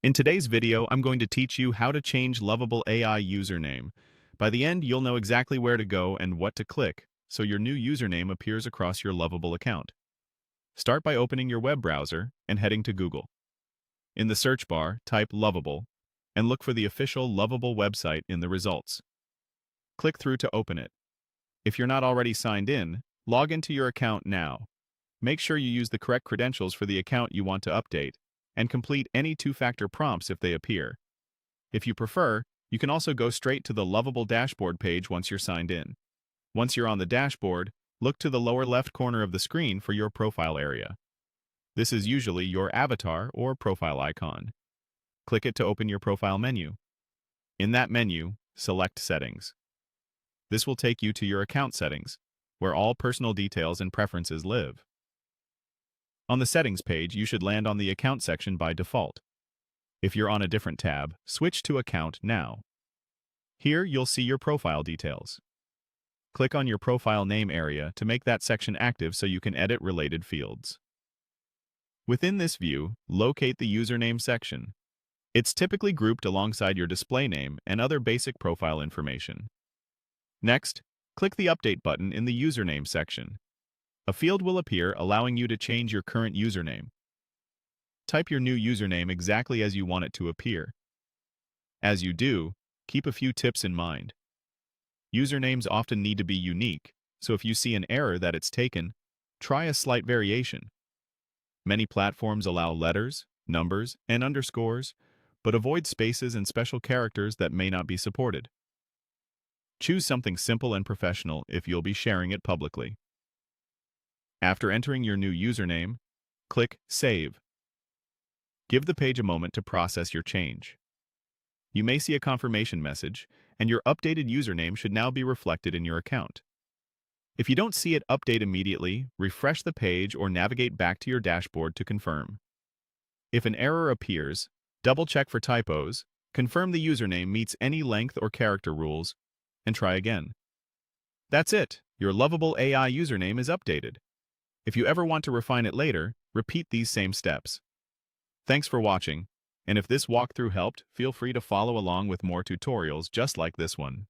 In today's video, I'm going to teach you how to change Lovable AI username. By the end, you'll know exactly where to go and what to click, so your new username appears across your Lovable account. Start by opening your web browser and heading to Google. In the search bar, type Lovable, and look for the official Lovable website in the results. Click through to open it. If you're not already signed in, log into your account now. Make sure you use the correct credentials for the account you want to update, and complete any two-factor prompts if they appear. If you prefer, you can also go straight to the Lovable dashboard page once you're signed in. Once you're on the dashboard, look to the lower left corner of the screen for your profile area. This is usually your avatar or profile icon. Click it to open your profile menu. In that menu, select Settings. This will take you to your account settings, where all personal details and preferences live. On the Settings page, you should land on the Account section by default. If you're on a different tab, switch to Account now. Here, you'll see your profile details. Click on your profile name area to make that section active so you can edit related fields. Within this view, locate the Username section. It's typically grouped alongside your display name and other basic profile information. Next, click the Update button in the Username section. A field will appear allowing you to change your current username. Type your new username exactly as you want it to appear. As you do, keep a few tips in mind. Usernames often need to be unique, so if you see an error that it's taken, try a slight variation. Many platforms allow letters, numbers, and underscores, but avoid spaces and special characters that may not be supported. Choose something simple and professional if you'll be sharing it publicly. After entering your new username, click Save. Give the page a moment to process your change. You may see a confirmation message, and your updated username should now be reflected in your account. If you don't see it update immediately, refresh the page or navigate back to your dashboard to confirm. If an error appears, double-check for typos, confirm the username meets any length or character rules, and try again. That's it! Your Lovable AI username is updated. If you ever want to refine it later, repeat these same steps. Thanks for watching, and if this walkthrough helped, feel free to follow along with more tutorials just like this one.